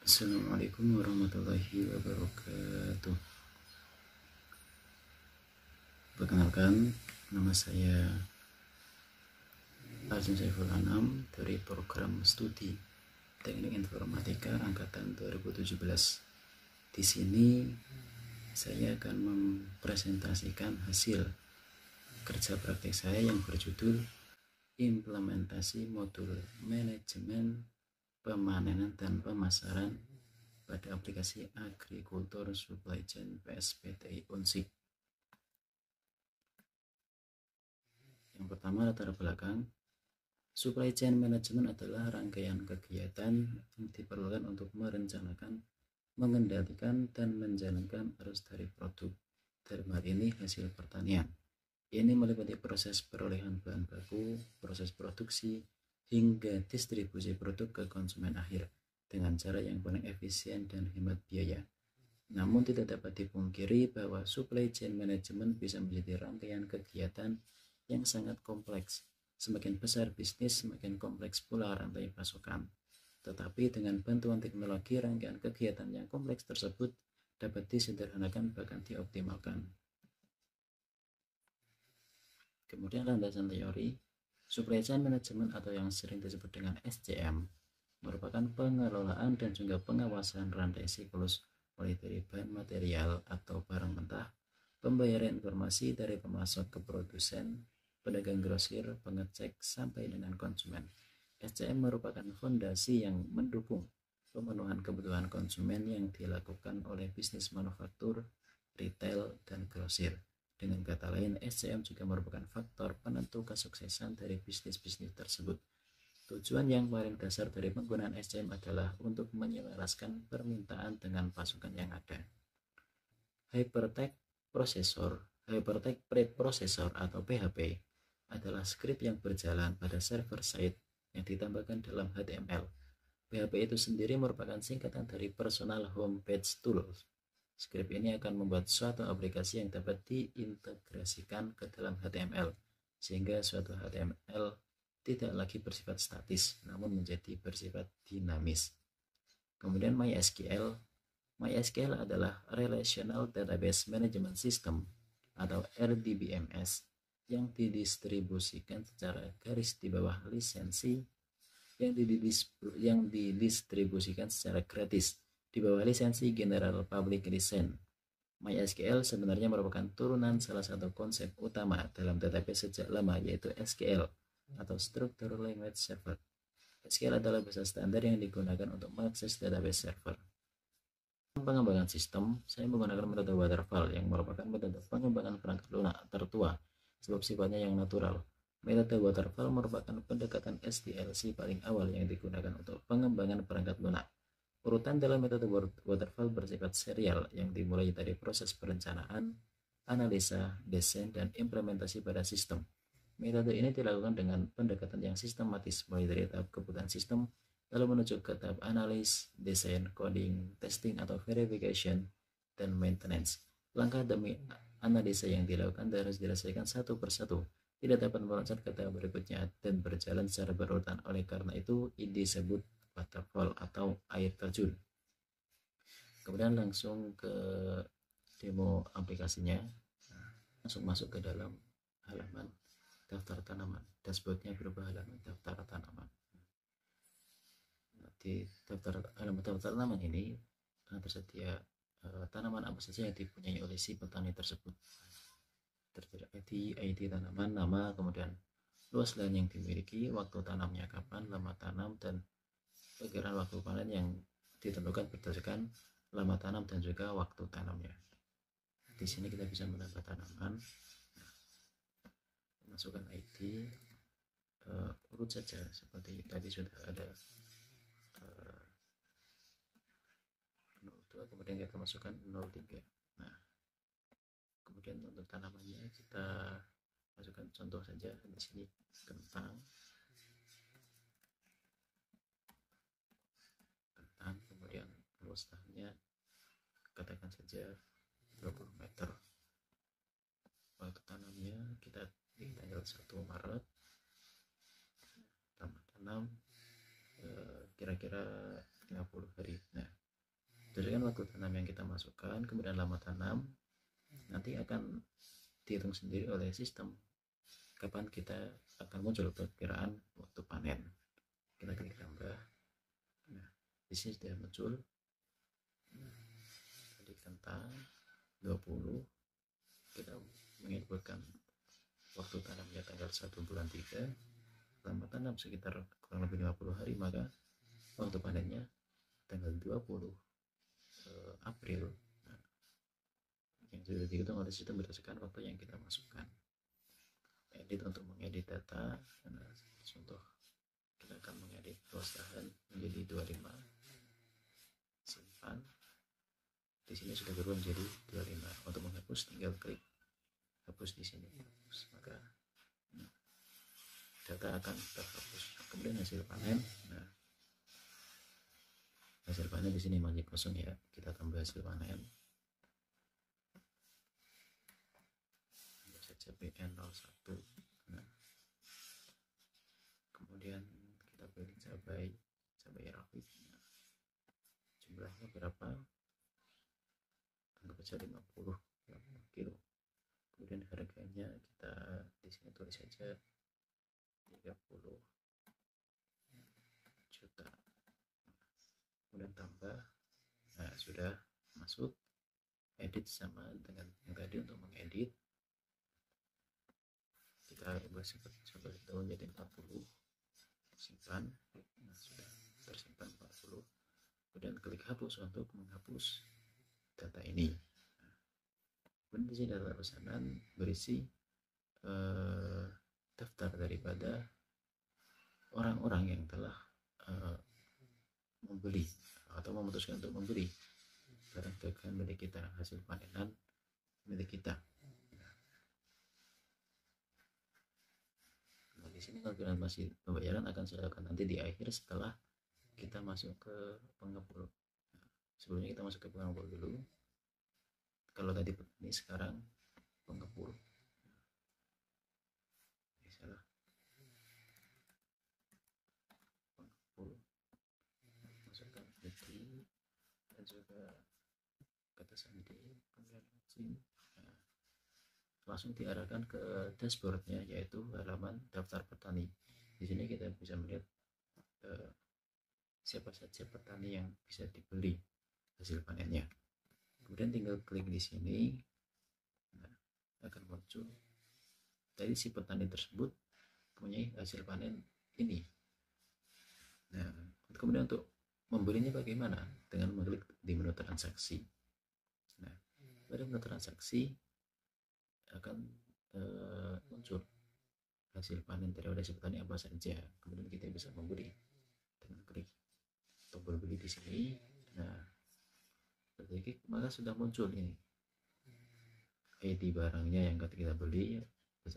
Assalamualaikum warahmatullahi wabarakatuh. Perkenalkan, nama saya Azim Saiful Anam dari program studi Teknik Informatika angkatan 2017. Di sini saya akan mempresentasikan hasil kerja praktik saya yang berjudul implementasi modul manajemen pemanenan dan pemasaran pada aplikasi agrikultur supply chain PSPTI Unsik. Yang pertama, latar belakang. Supply chain management adalah rangkaian kegiatan yang diperlukan untuk merencanakan, mengendalikan, dan menjalankan arus dari produk, dalam hal ini hasil pertanian. Ini meliputi proses perolehan bahan baku, proses produksi, hingga distribusi produk ke konsumen akhir dengan cara yang paling efisien dan hemat biaya. Namun tidak dapat dipungkiri bahwa supply chain management bisa menjadi rangkaian kegiatan yang sangat kompleks. Semakin besar bisnis, semakin kompleks pula rantai pasokan. Tetapi dengan bantuan teknologi, rangkaian kegiatan yang kompleks tersebut dapat disederhanakan bahkan dioptimalkan. Kemudian landasan teori, supply chain management atau yang sering disebut dengan SCM merupakan pengelolaan dan juga pengawasan rantai siklus mulai dari bahan material atau barang mentah, pembayaran informasi dari pemasok ke produsen, pedagang grosir, pengecek, sampai dengan konsumen. SCM merupakan fondasi yang mendukung pemenuhan kebutuhan konsumen yang dilakukan oleh bisnis manufaktur, retail, dan grosir. Dengan kata lain, SCM juga merupakan faktor penentu kesuksesan dari bisnis-bisnis tersebut. Tujuan yang paling dasar dari penggunaan SCM adalah untuk menyelaraskan permintaan dengan pasokan yang ada. Hypertext Preprocessor atau PHP adalah skrip yang berjalan pada server side yang ditambahkan dalam HTML. PHP itu sendiri merupakan singkatan dari Personal Home Page Tools. Skrip ini akan membuat suatu aplikasi yang dapat diintegrasikan ke dalam HTML, sehingga suatu HTML tidak lagi bersifat statis, namun menjadi bersifat dinamis. Kemudian MySQL adalah Relational Database Management System atau RDBMS yang didistribusikan secara garis di bawah lisensi yang didistribusikan secara gratis di bawah lisensi General Public License. MySQL sebenarnya merupakan turunan salah satu konsep utama dalam database sejak lama, yaitu SQL atau Structured Language Server. SQL adalah bahasa standar yang digunakan untuk mengakses database server. Pengembangan sistem, saya menggunakan metode waterfall yang merupakan metode pengembangan perangkat lunak tertua sebab sifatnya yang natural. Metode waterfall merupakan pendekatan SDLC paling awal yang digunakan untuk pengembangan perangkat lunak. Urutan dalam metode waterfall bersifat serial yang dimulai dari proses perencanaan, analisa, desain, dan implementasi pada sistem. Metode ini dilakukan dengan pendekatan yang sistematis mulai dari tahap kebutuhan sistem lalu menuju ke tahap analis, desain, coding, testing atau verification, dan maintenance. Langkah demi analisa yang dilakukan harus diselesaikan satu persatu, tidak dapat meloncat ke tahap berikutnya dan berjalan secara berurutan. Oleh karena itu, disebut waterfall atau air terjun. Kemudian langsung ke demo aplikasinya. Langsung masuk ke dalam halaman daftar tanaman. Dashboardnya berupa halaman daftar tanaman. Di daftar tanaman ini tersedia tanaman apa saja yang dipunyai oleh si petani tersebut. Tertera ID tanaman, nama, kemudian luas lahan yang dimiliki, waktu tanamnya kapan, lama tanam, dan perkiraan waktu panen yang ditentukan berdasarkan lama tanam dan juga waktu tanamnya. Di sini kita bisa menambah tanaman, masukkan ID, urut saja seperti tadi sudah ada 02, kemudian kita masukkan 03. Nah, kemudian untuk tanamannya kita masukkan contoh saja di sini kentang, kemudian luas lahannya katakan saja 20 meter. Waktu tanamnya kita di tanggal 1 Maret, tanam kira-kira 50 hari. Nah, berdasarkan waktu tanam yang kita masukkan, kemudian lama tanam, nanti akan dihitung sendiri oleh sistem kapan kita akan muncul perkiraan waktu panen. Kita klik tambah. Nah, di sini sudah muncul tadi kentang 20. Kita menginputkan waktu tanamnya tanggal 1 bulan 3, lama tanam sekitar kurang lebih 50 hari, maka waktu panennya tanggal 20 April. Nah, yang sudah dihitung oleh sistem berdasarkan waktu yang kita masukkan. Edit untuk mengedit data. Nah, contoh kita akan mengedit luas lahan menjadi 25, simpan. Di sini sudah berubah menjadi 25. Untuk menghapus tinggal klik hapus di sini, maka data akan terhapus. Kemudian hasil panen. Nah, hasil panen di sini masih kosong ya, kita tambah hasil panen. Tambah saja BN01. Nah, kemudian kita pilih cabai rawit. Nah, jumlahnya berapa? Anggap saja 50 kilo. Kemudian harganya kita di sini tulis saja 30 juta. Kemudian tambah. Nah, sudah masuk. Edit sama dengan yang tadi. Untuk mengedit kita ubah seperti itu menjadi 40, simpan. Nah, sudah tersimpan 40. Kemudian klik hapus untuk menghapus data ini. Kemudian di sini data pesanan berisi daftar daripada orang-orang yang telah membeli atau memutuskan untuk membeli barang dagangan milik kita, hasil panenan milik kita. Nah, di sini kalkulasi pembayaran akan saya lakukan nanti di akhir setelah kita masuk ke pengepul. Sebelumnya kita masuk ke pengepul dulu. Kalau tadi petani, sekarang pengepul. Salah. Pengepul. Masukkan itu dan juga kata sandi, kemudian nah, langsung diarahkan ke dashboardnya, yaitu halaman daftar petani. Di sini kita bisa melihat siapa saja petani yang bisa dibeli hasil panennya. Kemudian tinggal klik di sini. Nah, akan muncul tadi si petani tersebut mempunyai hasil panen ini. Nah, kemudian untuk membelinya bagaimana? Dengan mengklik di menu transaksi. Nah, pada menu transaksi akan muncul hasil panen daripada si petani apa saja. Kemudian kita bisa membeli dengan klik tombol beli di sini. Nah, ketik maka sudah muncul ini ID barangnya yang kita beli,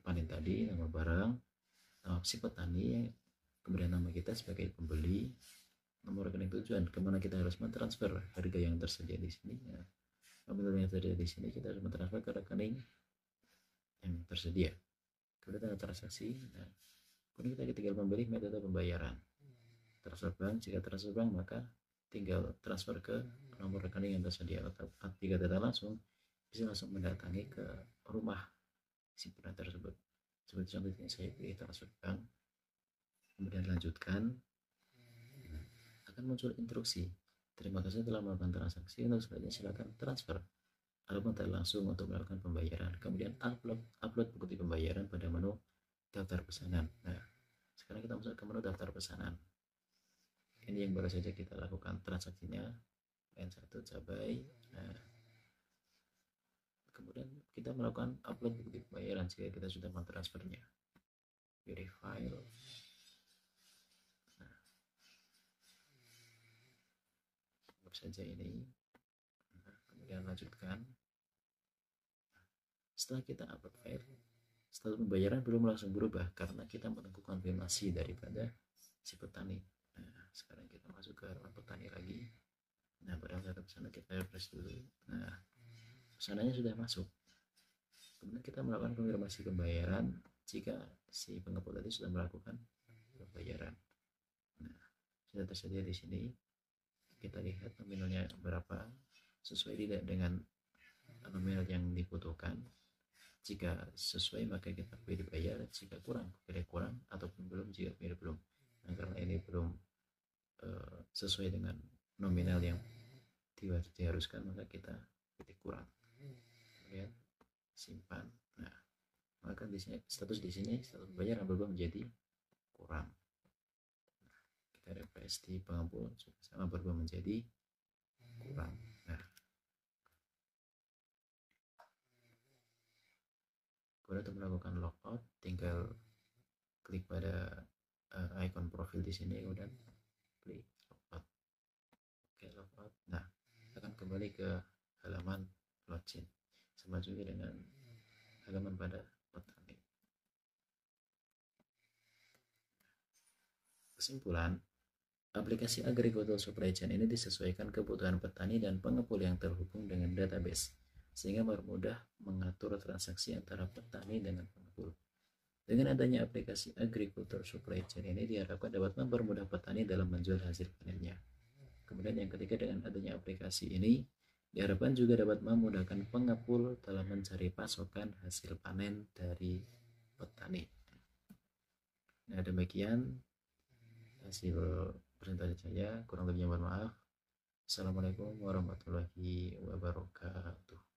panen tadi, nama barang, nama si petani, kemudian nama kita sebagai pembeli, nomor rekening tujuan kemana kita harus mentransfer harga yang tersedia di sini. Ya, apabila yang tersedia di sini kita harus mentransfer ke rekening yang tersedia. Kemudian tanda transaksi. Nah, kemudian kita tinggal memilih metode pembayaran. Transfer bank, jika transfer bank maka tinggal transfer ke nomor rekening yang tersedia. Atau jika tidak langsung, bisa langsung mendatangi ke rumah si petani tersebut. Seperti contohnya saya pilih transfer bank, kemudian lanjutkan. Akan muncul instruksi. Terima kasih telah melakukan transaksi. Untuk selanjutnya silakan transfer ataupun langsung untuk melakukan pembayaran. Kemudian upload bukti pembayaran pada menu daftar pesanan. Nah, sekarang kita masuk ke menu daftar pesanan. Ini yang baru saja kita lakukan transaksinya, N1 cabai. Nah, kemudian kita melakukan upload bukti pembayaran jika kita sudah mentransfernya. Pilih file. Nah, anggap saja ini. Nah, kemudian lanjutkan. Setelah kita upload file, status pembayaran belum langsung berubah karena kita menunggu konfirmasi daripada si petani. Nah, sekarang kita masuk ke halaman petani lagi. Nah, pada saat kesana kita refresh dulu. Nah, pesanannya sudah masuk. Kemudian kita melakukan konfirmasi pembayaran jika si pengepul tadi sudah melakukan pembayaran. Nah, sudah tersedia di sini. kita lihat nominalnya berapa, sesuai tidak dengan nominal yang dibutuhkan. Jika sesuai maka kita pilih bayar, jika kurang pilih kurang, ataupun belum jika pilih belum. Nah, karena ini belum sesuai dengan nominal yang diharuskan maka kita pilih kurang. Kemudian simpan. Nah, maka di sini status bayar berubah menjadi kurang. Kita refresh di pengepul sama berubah menjadi kurang. Nah, kemudian untuk melakukan logout tinggal klik pada icon profil di sini, kemudian klik logout. Oke, logout. Nah, akan kembali ke halaman login, sama juga dengan halaman pada petani. Kesimpulan, aplikasi Agricultural Supply Chain ini disesuaikan kebutuhan petani dan pengepul yang terhubung dengan database, sehingga mempermudah mengatur transaksi antara petani dengan pengepul. Dengan adanya aplikasi Agricultural Supply Chain ini diharapkan dapat mempermudah petani dalam menjual hasil panennya. Kemudian yang ketiga, dengan adanya aplikasi ini diharapkan juga dapat memudahkan pengepul dalam mencari pasokan hasil panen dari petani. Nah, demikian hasil presentasi saya, kurang lebihnya mohon maaf. Assalamualaikum warahmatullahi wabarakatuh.